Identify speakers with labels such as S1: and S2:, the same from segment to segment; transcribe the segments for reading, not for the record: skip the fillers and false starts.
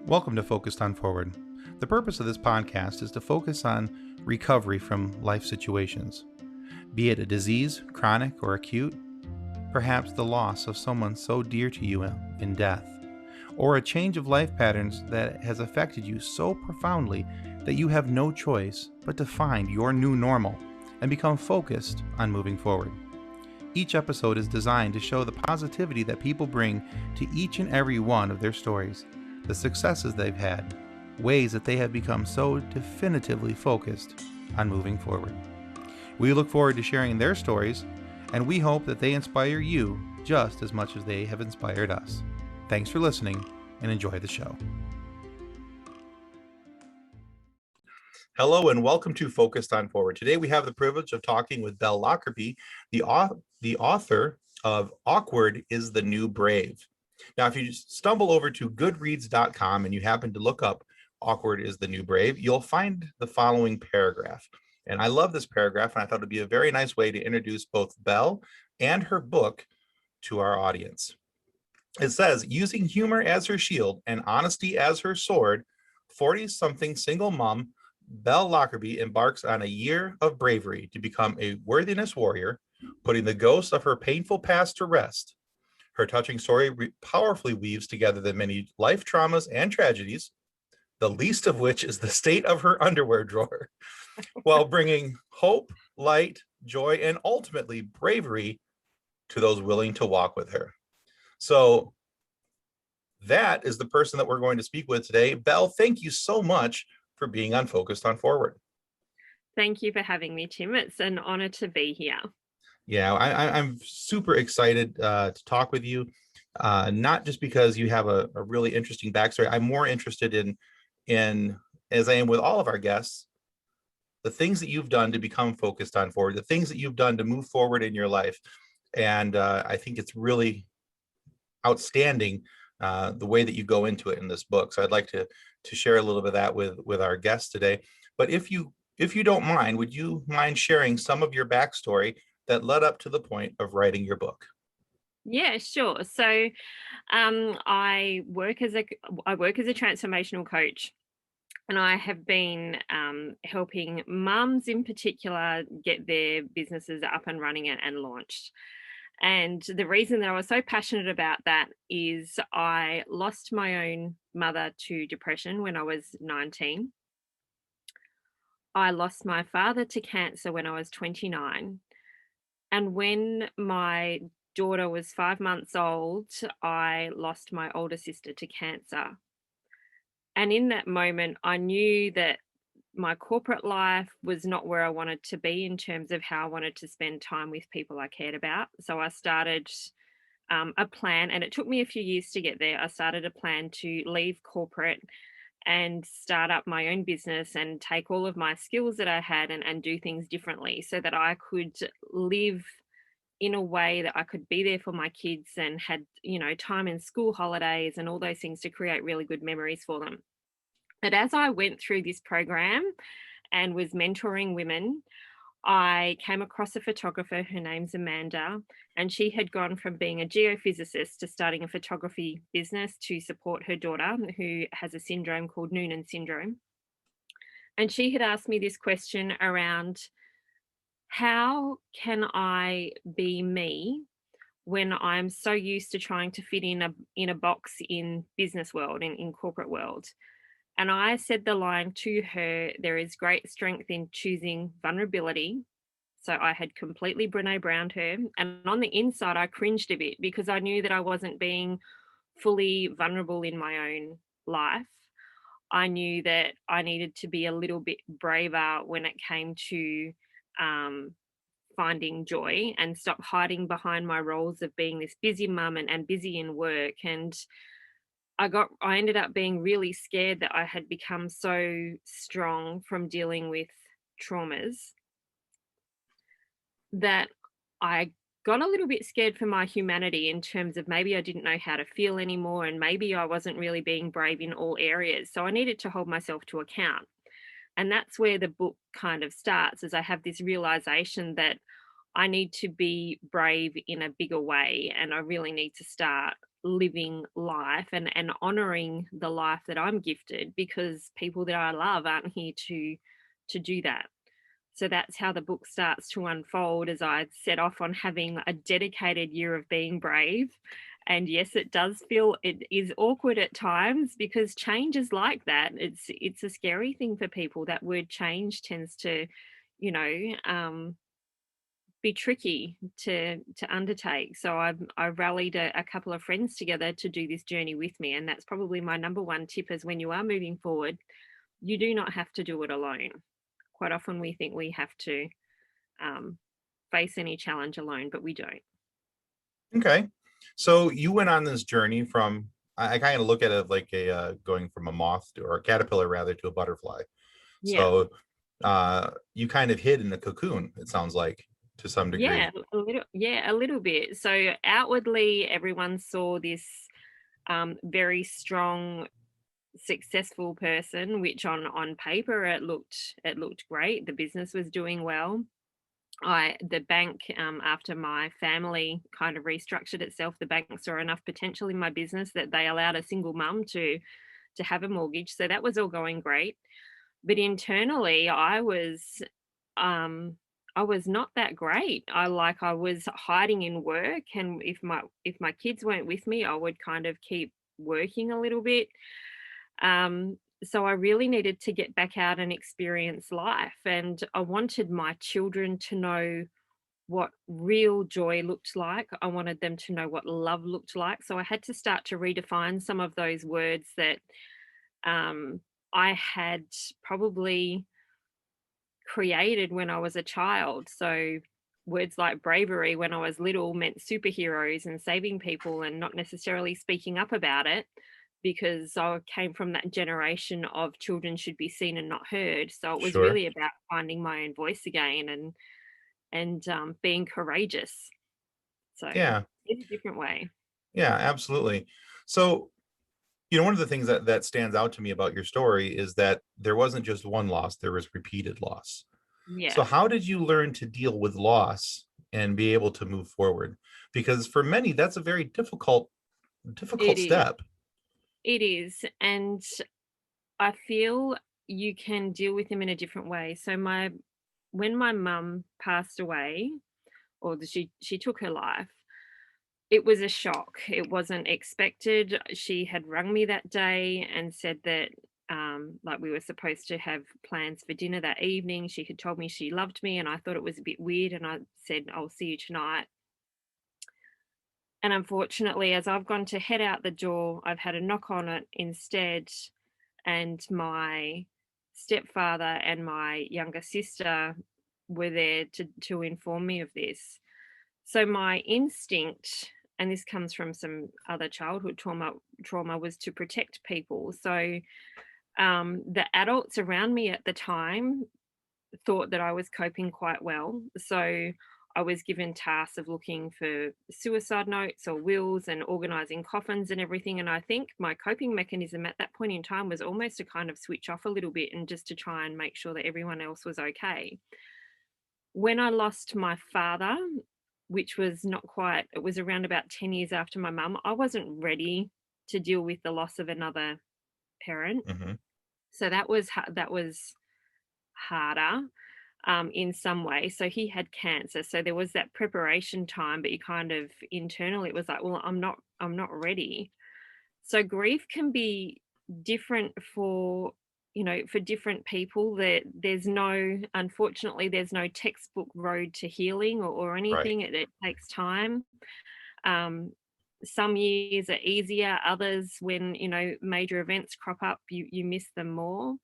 S1: Welcome to Focused on Forward. The purpose of this podcast is to focus on recovery from life situations, be it a disease, chronic or acute, perhaps the loss of someone so dear to you in death, or a change of life patterns that has affected you so profoundly that you have no choice but to find your new normal and become focused on moving forward. Each episode is designed to show the positivity that people bring to each and every one of their stories, the successes they've had, ways that they have become so definitively focused on moving forward. We look forward to sharing their stories, and we hope that they inspire you just as much as they have inspired us. Thanks for listening, and enjoy the show. Hello, and welcome to Focused on Forward. Today we have the privilege of talking with Belle Lockerby, the author of Awkward is the New Brave. Now, if you stumble over to goodreads.com and you happen to look up Awkward is the New Brave, you'll find the following paragraph. And I love this paragraph, and I thought it'd be a very nice way to introduce both Belle and her book to our audience. It says, using humor as her shield and honesty as her sword, 40-something single mom Belle Lockerby embarks on a year of bravery to become a worthiness warrior, putting the ghosts of her painful past to rest. Her touching story powerfully weaves together the many life traumas and tragedies, the least of which is the state of her underwear drawer, while bringing hope, light, joy, and ultimately bravery to those willing to walk with her. So that is the person that we're going to speak with today. Belle, thank you so much for being on Focused on Forward.
S2: Thank you for having me, Tim. It's an honor to be here.
S1: Yeah, I'm super excited to talk with you, not just because you have a really interesting backstory. I'm more interested in, as I am with all of our guests, the things that you've done to become focused on forward, the things that you've done to move forward in your life. And I think it's really outstanding the way that you go into it in this book. So I'd like to share a little bit of that with our guests today. But if you don't mind, would you mind sharing some of your backstory that led up to the point of writing your book?
S2: Yeah, sure. So I work as a transformational coach, and I have been helping mums in particular get their businesses up and running and launched. And the reason that I was so passionate about that is I lost my own mother to depression when I was 19. I lost my father to cancer when I was 29. And when my daughter was 5 months old, I lost my older sister to cancer. And in that moment, I knew that my corporate life was not where I wanted to be in terms of how I wanted to spend time with people I cared about. So I started a plan, and it took me a few years to get there. I started a plan to leave corporate and start up my own business and take all of my skills that I had and do things differently so that I could live in a way that I could be there for my kids and had, time in school holidays and all those things to create really good memories for them. But as I went through this program and was mentoring women, I came across a photographer. Her name's Amanda, and she had gone from being a geophysicist to starting a photography business to support her daughter, who has a syndrome called Noonan syndrome. And she had asked me this question around, how can I be me when I'm so used to trying to fit in a box in business world, in corporate world? And I said the line to her, there is great strength in choosing vulnerability. So I had completely Brene Browned her. And on the inside, I cringed a bit because I knew that I wasn't being fully vulnerable in my own life. I knew that I needed to be a little bit braver when it came to finding joy and stop hiding behind my roles of being this busy mum and busy in work. And I ended up being really scared that I had become so strong from dealing with traumas that I got a little bit scared for my humanity in terms of maybe I didn't know how to feel anymore, and maybe I wasn't really being brave in all areas. So I needed to hold myself to account. And that's where the book kind of starts, as I have this realization that I need to be brave in a bigger way, and I really need to start living life and honoring the life that I'm gifted, because people that I love aren't here to do that. So that's how the book starts to unfold, as I set off on having a dedicated year of being brave. And yes, it does feel, it is awkward at times, because change is like that. It's a scary thing for people. That word change tends to, you know, be tricky to undertake. So I rallied a couple of friends together to do this journey with me, and that's probably my number one tip: is when you are moving forward, you do not have to do it alone. Quite often we think we have to um, face any challenge alone, but we don't.
S1: Okay. So you went on this journey from, I kind of look at it like a going from a moth to, or a caterpillar rather, to a butterfly.
S2: Yeah.
S1: So you kind of hid in a cocoon, it sounds like, to some
S2: Yeah,
S1: degree.
S2: a little bit. So outwardly, everyone saw this very strong, successful person, which on paper it looked great. The business was doing well. The bank, after my family kind of restructured itself, the bank saw enough potential in my business that they allowed a single mum to have a mortgage. So that was all going great. But internally, um I was not that great. I was hiding in work, and if my kids weren't with me, I would kind of keep working a little bit. So I really needed to get back out and experience life, and I wanted my children to know what real joy looked like. I wanted them to know what love looked like. So I had to start to redefine some of those words that um, I had probably created when I was a child. So words like bravery when I was little meant superheroes and saving people, and not necessarily speaking up about it, because I came from that generation of children should be seen and not heard. So it was
S1: Sure.
S2: really about finding my own voice again, and being courageous. So
S1: Yeah.
S2: in a different way.
S1: Yeah, absolutely. So, one of the things that stands out to me about your story is that there wasn't just one loss, there was repeated loss. So
S2: Yeah,
S1: how did you learn to deal with loss and be able to move forward? Because for many, that's a very
S2: it
S1: difficult
S2: is.
S1: step.
S2: It is. And I feel you can deal with them in a different way. So when my mum passed away, or she took her life, it was a shock. It wasn't expected. She had rung me that day and said that like we were supposed to have plans for dinner that evening. She had told me she loved me, and I thought it was a bit weird, and I said, I'll see you tonight. And unfortunately, as I've gone to head out the door, I've had a knock on it instead, and my stepfather and my younger sister were there to inform me of this. So my instinct, and this comes from some other childhood trauma, was to protect people. So the adults around me at the time thought that I was coping quite well. So I was given tasks of looking for suicide notes or wills and organizing coffins and everything. And I think my coping mechanism at that point in time was almost to kind of switch off a little bit and just to try and make sure that everyone else was okay. When I lost my father, which was not quite, it was around about 10 years after my mum, I wasn't ready to deal with the loss of another parent.
S1: Hmm.
S2: So that was harder in some way. So he had cancer. So there was that preparation time, but you kind of internally it was like, well, I'm not ready. So grief can be different for different people. There's no, unfortunately, there's no textbook road to healing or
S1: Right.
S2: anything. It takes time. Um, some years are easier, others, when major events crop up, you miss them more.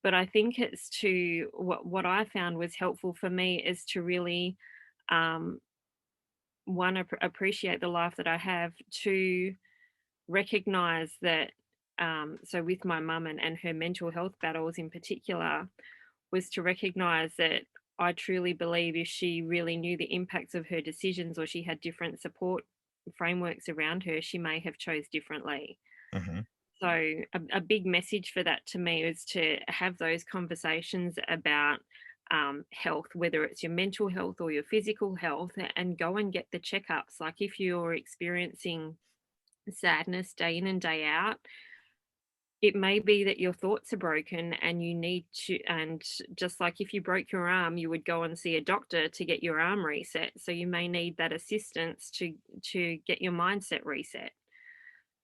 S2: But I think it's to what I found was helpful for me is to really um, one appreciate the life that I have, to recognize that. So with my mum and her mental health battles in particular, was to recognize that I truly believe if she really knew the impacts of her decisions, or she had different support frameworks around her, she may have chose differently.
S1: Hmm.
S2: So a big message for that to me is to have those conversations about health, whether it's your mental health or your physical health, and go and get the checkups. Like if you're experiencing sadness day in and day out, it may be that your thoughts are broken and you need to, and just like if you broke your arm, you would go and see a doctor to get your arm reset. So you may need that assistance to get your mindset reset.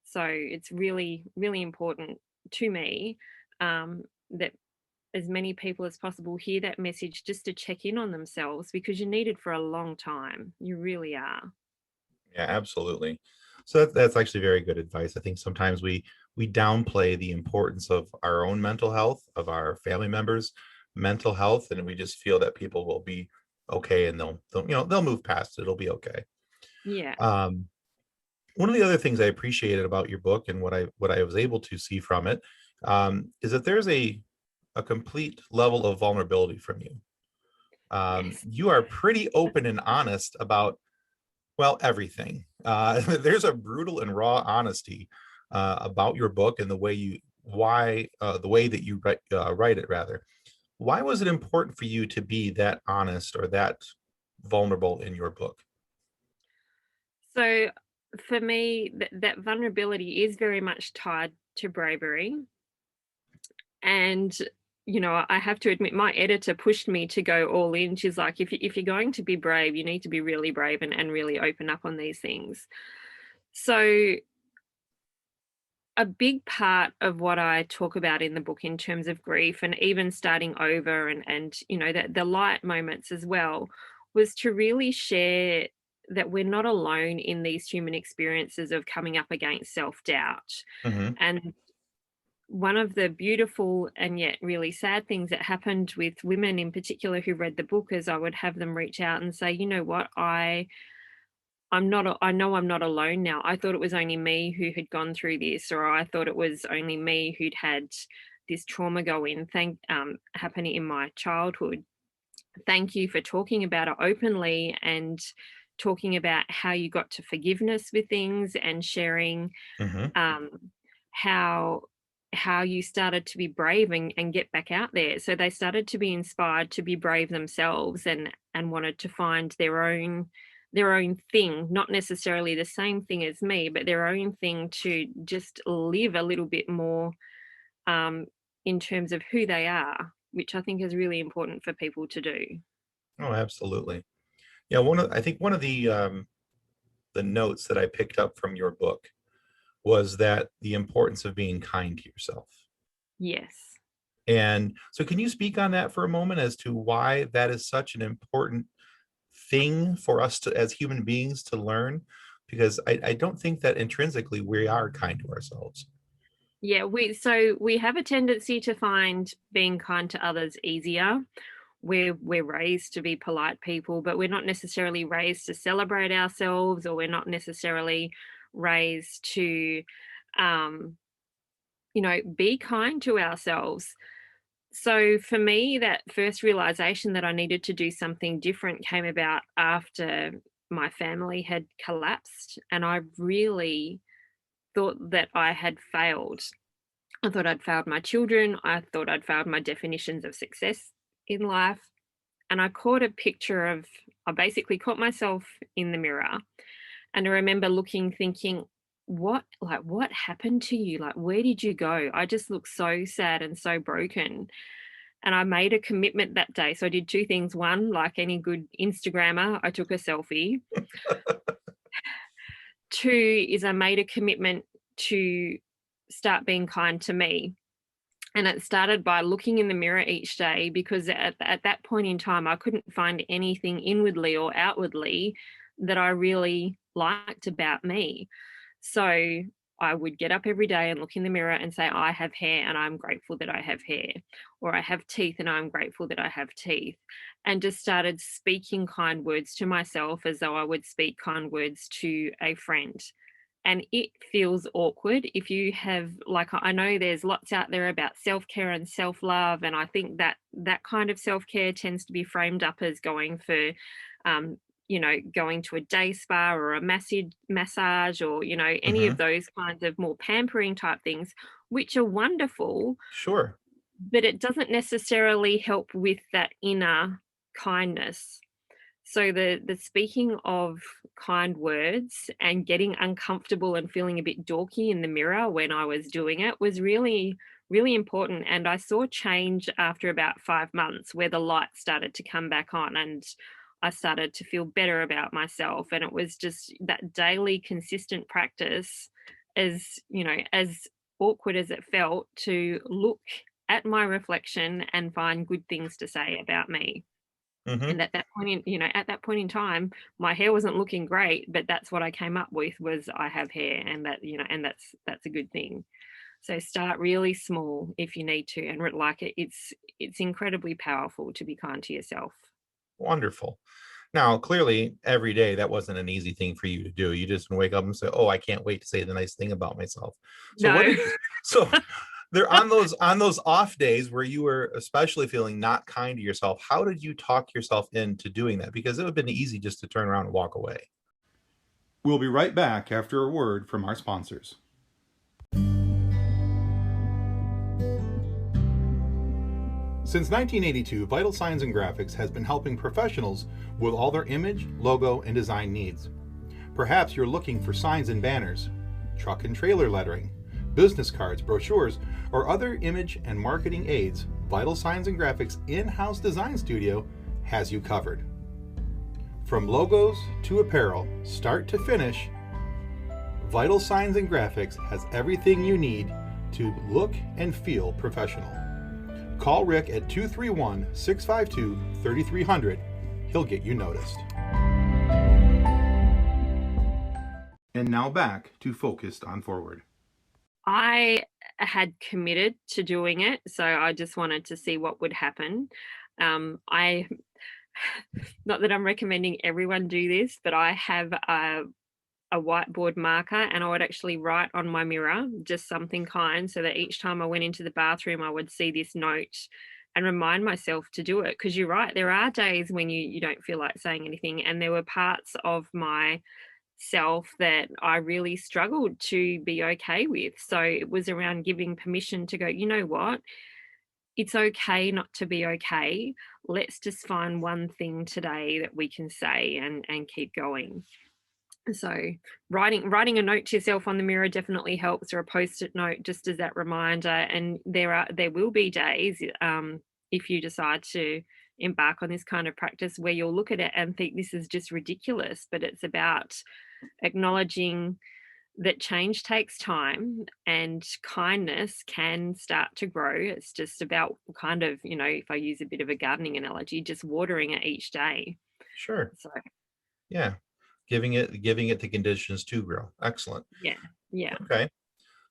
S2: So it's really, really important to me, that as many people as possible hear that message just to check in on themselves because you need it for a long time. You really are.
S1: Yeah, absolutely. So that's actually very good advice. I think sometimes we downplay the importance of our own mental health, of our family members' mental health, and we just feel that people will be okay and they'll they'll move past it. It'll be okay.
S2: Yeah.
S1: Um, One of the other things I appreciated about your book and what I was able to see from it, is that there's a complete level of vulnerability from you.
S2: Yes.
S1: You are pretty open and honest about, well, everything. There's a brutal and raw honesty about your book and the way that you write it rather. Why was it important for you to be that honest or that vulnerable in your book?
S2: So for me, that vulnerability is very much tied to bravery. And, I have to admit, my editor pushed me to go all in. She's like, if you're going to be brave, you need to be really brave and really open up on these things. So a big part of what I talk about in the book in terms of grief and even starting over and the light moments as well was to really share that we're not alone in these human experiences of coming up against self-doubt.
S1: Hmm.
S2: And one of the beautiful and yet really sad things that happened with women in particular who read the book is I would have them reach out and say, you know what, I know I'm not alone now. I thought it was only me who had gone through this, or I thought it was only me who'd had this trauma happening in my childhood. Thank you for talking about it openly and talking about how you got to forgiveness with things and sharing,
S1: Hmm.
S2: um, how you started to be brave and get back out there. So they started to be inspired to be brave themselves and wanted to find their own thing, not necessarily the same thing as me, but their own thing to just live a little bit more, um, in terms of who they are, which I think is really important for people to do.
S1: Oh, absolutely. Yeah, I think one of the notes that I picked up from your book was that the importance of being kind to yourself.
S2: Yes.
S1: And so can you speak on that for a moment as to why that is such an important thing for us to as human beings to learn? Because I don't think that intrinsically we are kind to ourselves.
S2: Yeah, we have a tendency to find being kind to others easier. We're raised to be polite people, but we're not necessarily raised to celebrate ourselves, or we're not necessarily raised to, um, be kind to ourselves. So for me, that first realization that I needed to do something different came about after my family had collapsed, and I really thought that I had failed. I thought I'd failed my children. I thought I'd failed my definitions of success in life. And I basically caught myself in the mirror. And I remember looking, thinking, what happened to you? Like, where did you go? I just look so sad and so broken. And I made a commitment that day. So I did two things. One, like any good Instagrammer, I took a selfie. Two is I made a commitment to start being kind to me. And it started by looking in the mirror each day because at that point in time, I couldn't find anything inwardly or outwardly that I really liked about me. So I would get up every day and look in the mirror and say, I have hair and I'm grateful that I have hair. Or I have teeth and I'm grateful that I have teeth. And just started speaking kind words to myself as though I would speak kind words to a friend. And it feels awkward if you have, like, I know there's lots out there about self-care and self-love, and I think that that kind of self-care tends to be framed up as going for, going to a day spa or a massage, or any of
S1: Hmm.
S2: those kinds of more pampering type things, which are wonderful,
S1: Sure.
S2: but it doesn't necessarily help with that inner kindness. So the speaking of kind words and getting uncomfortable and feeling a bit dorky in the mirror when I was doing it was really, really important. And I saw change after about 5 months where the light started to come back on and I started to feel better about myself. And it was just that daily consistent practice, as awkward as it felt, to look at my reflection and find good things to say about me.
S1: Hmm.
S2: And at that point in time, my hair wasn't looking great, but that's what I came up with was I have hair, and and that's a good thing. So start really small if you need to, and it's incredibly powerful to be kind to yourself.
S1: Wonderful. Now, clearly, every day that wasn't an easy thing for you to do. You just wake up and say, "Oh, I can't wait to say the nice thing about myself." So, what
S2: No.
S1: did so there on those off days where you were especially feeling not kind to yourself? How did you talk yourself into doing that? Because it would have been easy just to turn around and walk away.
S3: We'll be right back after a word from our sponsors. Since 1982, Vital Signs and Graphics has been helping professionals with all their image, logo, and design needs. Perhaps you're looking for signs and banners, truck and trailer lettering, business cards, brochures, or other image and marketing aids. Vital Signs and Graphics in-house design studio has you covered. From logos to apparel, start to finish, Vital Signs and Graphics has everything you need to look and feel professional. Call Rick at 231-652-3300. He'll get you noticed. And now back to Focused on Forward.
S2: I had committed to doing it, so I just wanted to see what would happen. I Not that I'm recommending everyone do this, but I have a whiteboard marker, and I would actually write on my mirror just something kind, so that each time I went into the bathroom, I would see this note and remind myself to do it. Because you're right, there are days when you don't feel like saying anything, and there were parts of my self that I really struggled to be okay with. So it was around giving permission to go, you know what? It's okay not to be okay. Let's just find one thing today that we can say and keep going. So writing a note to yourself on the mirror definitely helps, or a post-it note just as that reminder. And there will be days, if you decide to embark on this kind of practice, where you'll look at it and think this is just ridiculous, but it's about acknowledging that change takes time and kindness can start to grow. It's just about kind of, if I use a bit of a gardening analogy, just watering it each day.
S1: Sure.
S2: So
S1: Yeah. Giving it the conditions to grow. Excellent.
S2: yeah, yeah.
S1: Okay.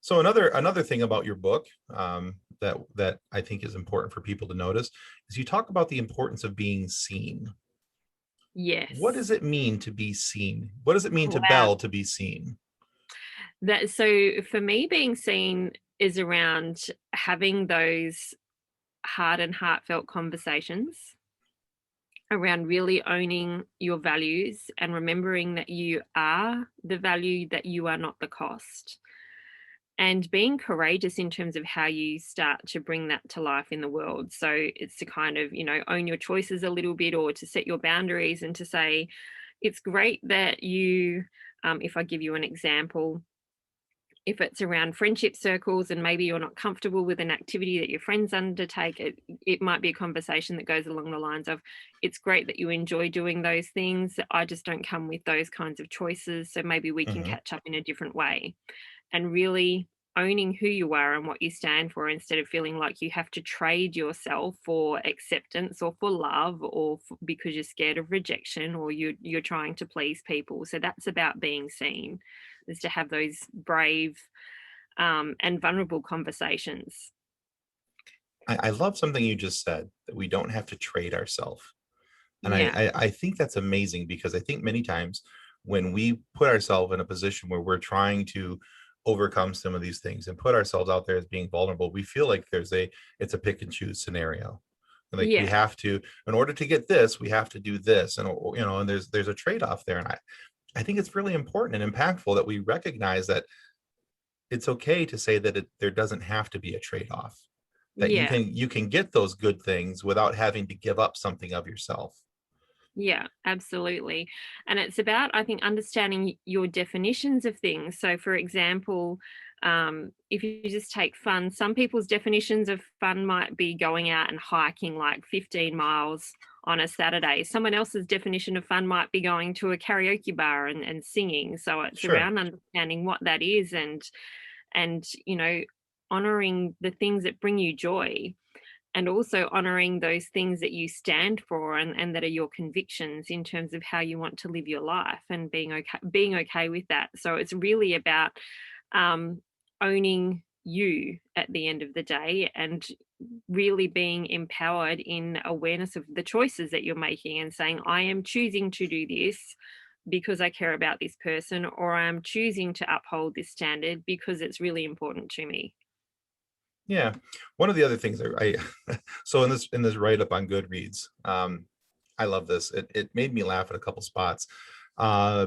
S1: So another thing about your book, that I think is important for people to notice is you talk about the importance of being seen. What
S2: Yes.
S1: does it mean to be seen? What does it mean to
S2: Wow.
S1: Belle to be seen?
S2: So for me, being seen is around having those hard and heartfelt conversations around really owning your values and remembering that you are the value, that you are not the cost. And being courageous in terms of how you start to bring that to life in the world. So it's to kind of, own your choices a little bit, or to set your boundaries and to say, it's great that if I give you an example, if it's around friendship circles and maybe you're not comfortable with an activity that your friends undertake, it might be a conversation that goes along the lines of, it's great that you enjoy doing those things. I just don't come with those kinds of choices. So maybe we can
S1: Hmm.
S2: catch up in a different way. And really owning who you are and what you stand for, instead of feeling like you have to trade yourself for acceptance or for love, or because you're scared of rejection, or you're trying to please people. So that's about being seen, is to have those brave and vulnerable conversations.
S1: I love something you just said, that we don't have to trade ourselves. And
S2: Yeah,
S1: I think that's amazing, because I think many times when we put ourselves in a position where we're trying to overcome some of these things and put ourselves out there as being vulnerable, we feel like it's a pick and choose scenario. Like we
S2: yeah,
S1: have to, in order to get this, we have to do this. And and there's a trade-off there. And I think it's really important and impactful that we recognize that it's okay to say that there doesn't have to be a trade-off, that you
S2: yeah.
S1: can get those good things without having to give up something of yourself.
S2: Yeah, absolutely. And it's about, I think, understanding your definitions of things. So, for example, if you just take fun, some people's definitions of fun might be going out and hiking like 15 miles on a Saturday. Someone else's definition of fun might be going to a karaoke bar and singing. So it's
S1: Sure.
S2: around understanding what that is, and honoring the things that bring you joy, and also honoring those things that you stand for, and that are your convictions in terms of how you want to live your life, and being okay with that. So it's really about um, owning you at the end of the day, and really being empowered in awareness of the choices that you're making, and saying, I am choosing to do this because I care about this person, or I'm choosing to uphold this standard because it's really important to me.
S1: Yeah. One of the other things so in this write up on Goodreads, I love this. It made me laugh at a couple spots,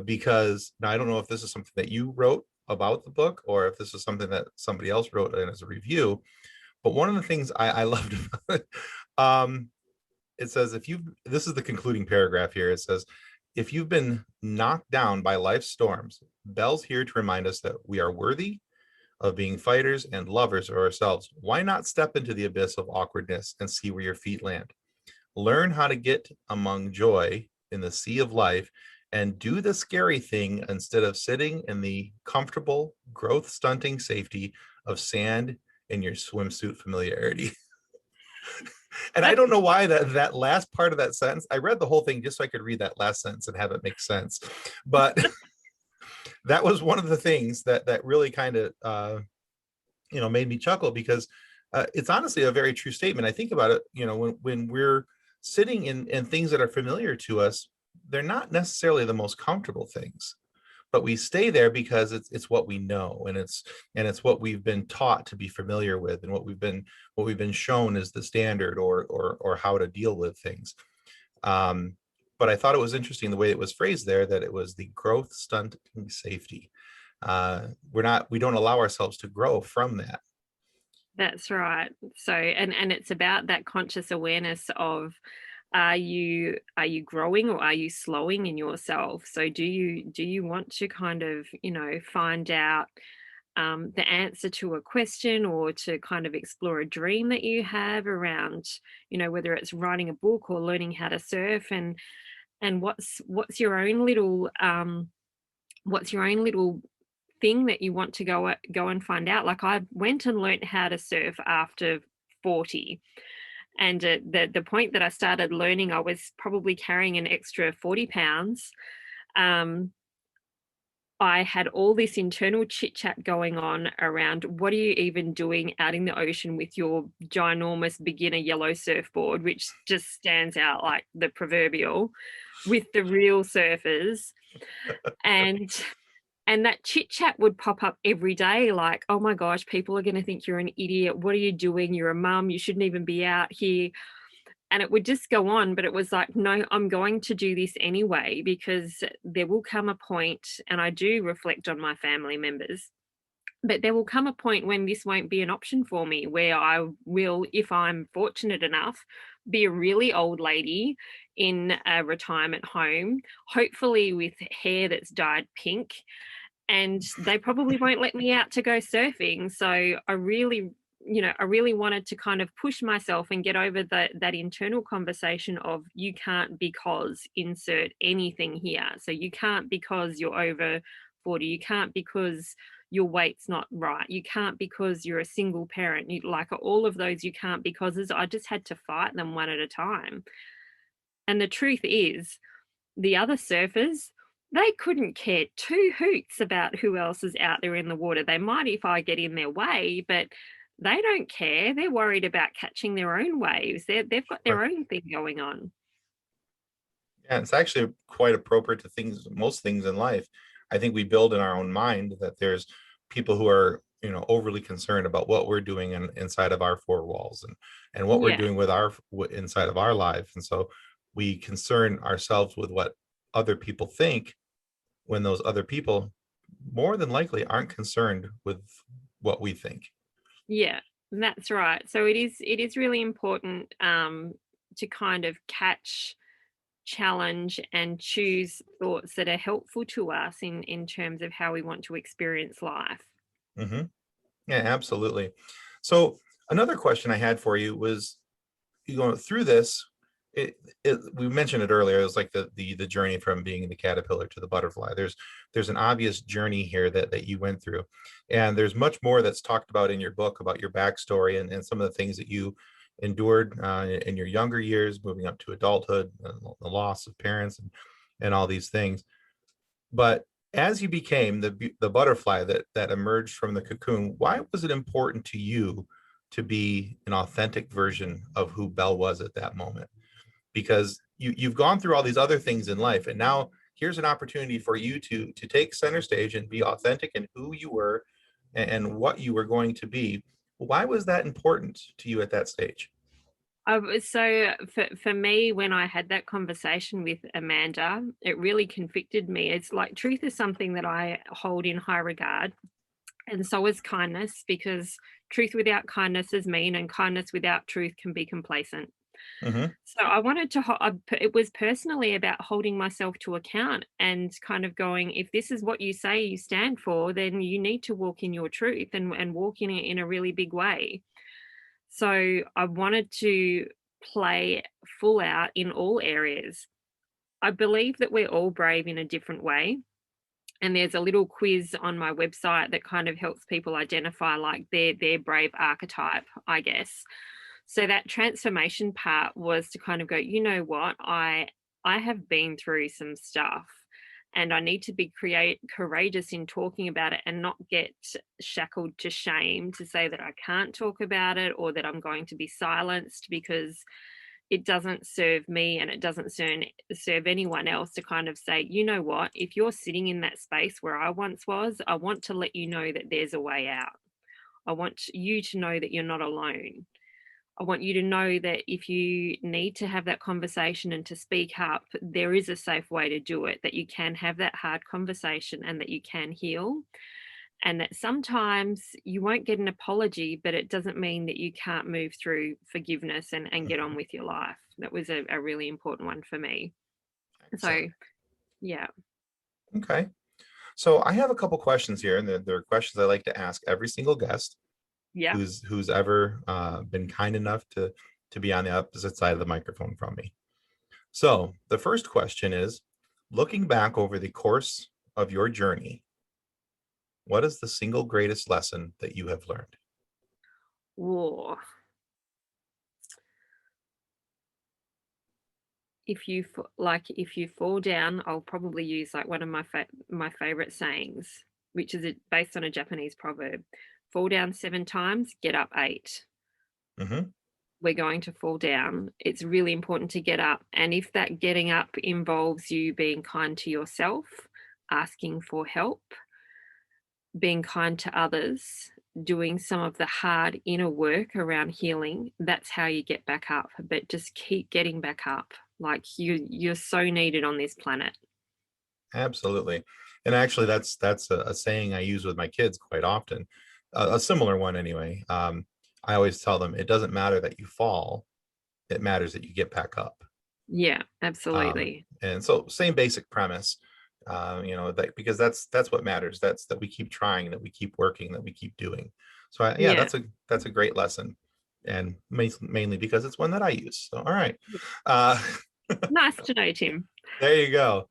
S1: because now I don't know if this is something that you wrote about the book or if this is something that somebody else wrote in as a review. But one of the things I loved about it, it says, this is the concluding paragraph here. It says, if you've been knocked down by life's storms, Belle's here to remind us that we are worthy of being fighters and lovers of ourselves. Why not step into the abyss of awkwardness and see where your feet land? Learn how to get among joy in the sea of life and do the scary thing instead of sitting in the comfortable, growth stunting safety of sand in your swimsuit familiarity. And I don't know why that last part of that sentence, I read the whole thing just so I could read that last sentence and have it make sense. But that was one of the things that really kind of made me chuckle, because it's honestly a very true statement. I think about it, when we're sitting in things that are familiar to us, they're not necessarily the most comfortable things, but we stay there because it's what we know, and it's what we've been taught to be familiar with, and what we've been shown is the standard, or how to deal with things. But I thought it was interesting the way it was phrased there, that it was the growth stunting safety. We don't allow ourselves to grow from that.
S2: That's right. So, and it's about that conscious awareness of, are you growing, or are you slowing in yourself? So do you want to kind of, find out the answer to a question, or to kind of explore a dream that you have around, whether it's writing a book or learning how to surf, and what's your own little thing that you want to go and find out. Like, I went and learnt how to surf after 40, and the point that I started learning, I was probably carrying an extra 40 pounds. um I had all this internal chit chat going on around, what are you even doing out in the ocean with your ginormous beginner yellow surfboard, which just stands out like the proverbial, with the real surfers. And that chit chat would pop up every day, like, oh my gosh, people are going to think you're an idiot. What are you doing? You're a mum. You shouldn't even be out here. And it would just go on. But it was like, no, I'm going to do this anyway, because there will come a point, and I do reflect on my family members, but there will come a point when this won't be an option for me, where I will, if I'm fortunate enough, be a really old lady in a retirement home, hopefully with hair that's dyed pink, and they probably won't let me out to go surfing. So I really wanted to kind of push myself and get over that internal conversation of, you can't because insert anything here. So you can't because you're over 40, you can't because your weight's not right, you can't because you're a single parent, like all of those you can't becauses. I just had to fight them one at a time. And the truth is, the other surfers, they couldn't care two hoots about who else is out there in the water. They might if I get in their way, but they don't care. They're worried about catching their own waves. They've got
S1: Right.
S2: their own thing going on.
S1: Yeah, it's actually quite appropriate to most things in life. I think we build in our own mind that there's people who are, overly concerned about what we're doing inside of our four walls, and what we're
S2: Yeah.
S1: doing with inside of our life. And so we concern ourselves with what other people think, when those other people more than likely aren't concerned with what we think.
S2: Yeah, that's right. So it is really important to kind of catch challenge, and choose thoughts that are helpful to us in terms of how we want to experience life.
S1: Hmm. Yeah, absolutely. So another question I had for you was, you go through this, we mentioned it earlier, it was like the journey from being the caterpillar to the butterfly. There's an obvious journey here that you went through, and there's much more that's talked about in your book about your backstory and some of the things that you endured in your younger years, moving up to adulthood, the loss of parents, and all these things. But as you became the butterfly that emerged from the cocoon, why was it important to you to be an authentic version of who Belle was at that moment? Because you've gone through all these other things in life, and now here's an opportunity for you to take center stage and be authentic in who you were and what you were going to be. Why was that important to you at that stage?
S2: So for me, when I had that conversation with Amanda, it really convicted me. It's like truth is something that I hold in high regard, and so is kindness, because truth without kindness is mean, and kindness without truth can be complacent.
S1: Hmm.
S2: So I wanted to, it was personally about holding myself to account and kind of going, if this is what you say you stand for, then you need to walk in your truth and walk in it in a really big way. So I wanted to play full out in all areas. I believe that we're all brave in a different way. And there's a little quiz on my website that kind of helps people identify like their brave archetype, I guess. So that transformation part was to kind of go, you know what, I have been through some stuff, and I need to be courageous in talking about it and not get shackled to shame to say that I can't talk about it or that I'm going to be silenced, because it doesn't serve me and it doesn't serve anyone else to kind of say, you know what, if you're sitting in that space where I once was, I want to let you know that there's a way out. I want you to know that you're not alone. I want you to know that if you need to have that conversation and to speak up, there is a safe way to do it, that you can have that hard conversation and that you can heal. And that sometimes you won't get an apology, but it doesn't mean that you can't move through forgiveness and get on with your life. That was a really important one for me. So,
S1: Excellent.
S2: yeah.
S1: Okay. So I have a couple questions here, and they're questions I like to ask every single guest
S2: Yeah.
S1: who's ever been kind enough to be on the opposite side of the microphone from me. So the first question is, looking back over the course of your journey, what is the single greatest lesson that you have learned?
S2: War. If you fall down, I'll probably use like one of my favorite sayings, which is based on a Japanese proverb: fall down 7 times, get up 8.
S1: Hmm.
S2: We're going to fall down. It's really important to get up, and if that getting up involves you being kind to yourself, asking for help, being kind to others, doing some of the hard inner work around healing, that's how you get back up. But just keep getting back up. Like you're so needed on this planet.
S1: Absolutely. And actually, that's a saying I use with my kids quite often, a similar one anyway. I always tell them it doesn't matter that you fall; it matters that you get back up.
S2: Yeah, absolutely.
S1: And so, same basic premise. That because that's what matters. That's that we keep trying, that we keep working, that we keep doing. So, yeah,
S2: Yeah.
S1: that's a great lesson, and mainly because it's one that I use. So, all right. Uh,
S2: Nice to know, Tim.
S1: There you go.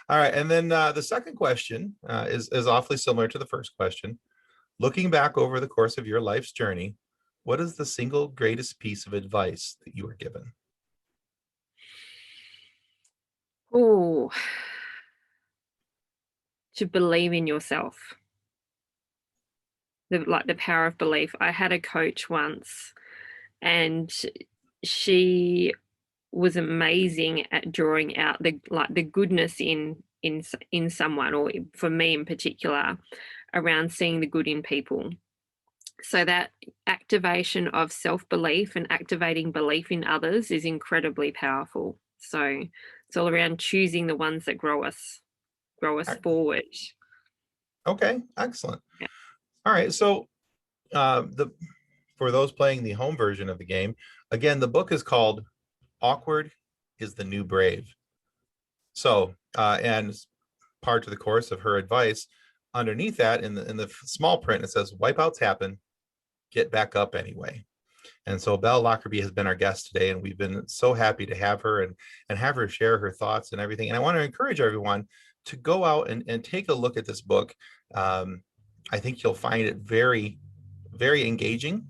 S1: All right, and then the second question is awfully similar to the first question. Looking back over the course of your life's journey, what is the single greatest piece of advice that you were given?
S2: Oh, to believe in yourself. The power of belief. I had a coach once, and she was amazing at drawing out the goodness in someone, or for me in particular, around seeing the good in people. So that activation of self-belief and activating belief in others is incredibly powerful. So it's all around choosing the ones that grow us forward.
S1: Okay, excellent.
S2: Yeah.
S1: All right, so the for those playing the home version of the game, again, the book is called "Awkward is the New Brave." So, and part of the course of her advice, underneath that in the small print, it says, wipeouts happen, get back up anyway. And so Belle Lockerby has been our guest today, and we've been so happy to have her and have her share her thoughts and everything. And I want to encourage everyone to go out and take a look at this book. I think you'll find it very, very engaging.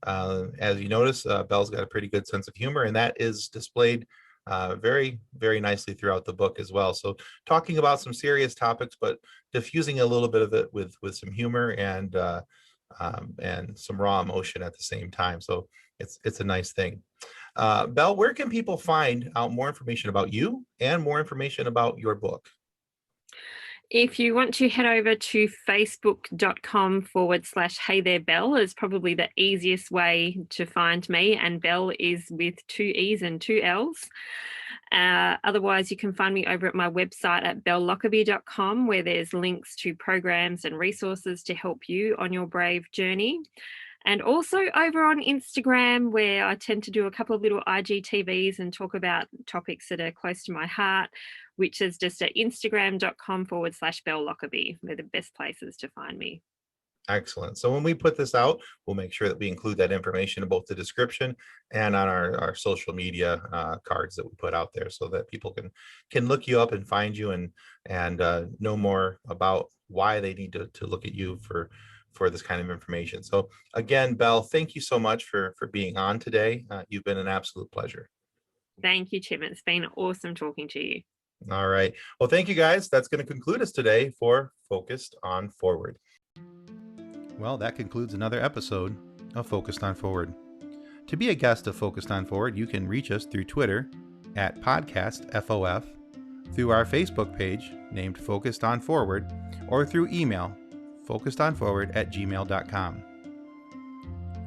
S1: As you notice, Belle's got a pretty good sense of humor, and that is displayed very, very nicely throughout the book as well. So talking about some serious topics, but diffusing a little bit of it with some humor and some raw emotion at the same time. So it's a nice thing. Belle, where can people find out more information about you and more information about your book?
S2: If you want to head over to facebook.com/Hey There Belle is probably the easiest way to find me. And Belle is with 2 E's and 2 L's. Otherwise, you can find me over at my website at bellelockerby.com, where there's links to programs and resources to help you on your brave journey. And also over on Instagram, where I tend to do a couple of little IGTVs and talk about topics that are close to my heart, which is just at instagram.com/Belle Lockerby. They're the best places to find me.
S1: Excellent. So when we put this out, we'll make sure that we include that information in both the description and on our social media cards that we put out there, so that people can look you up and find you and know more about why they need to look at you for this kind of information. So again, Belle, thank you so much for being on today. You've been an absolute pleasure.
S2: Thank you, Tim. It's been awesome talking to you.
S1: All right. Well, thank you guys. That's going to conclude us today for Focused on Forward.
S3: Well, that concludes another episode of Focused on Forward. To be a guest of Focused on Forward, you can reach us through Twitter at podcastfof, through our Facebook page named Focused on Forward, or through email focusedonforward@gmail.com.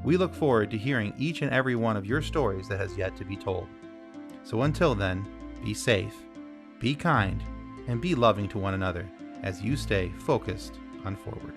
S3: We look forward to hearing each and every one of your stories that has yet to be told. So until then, be safe, be kind, and be loving to one another as you stay focused on forward.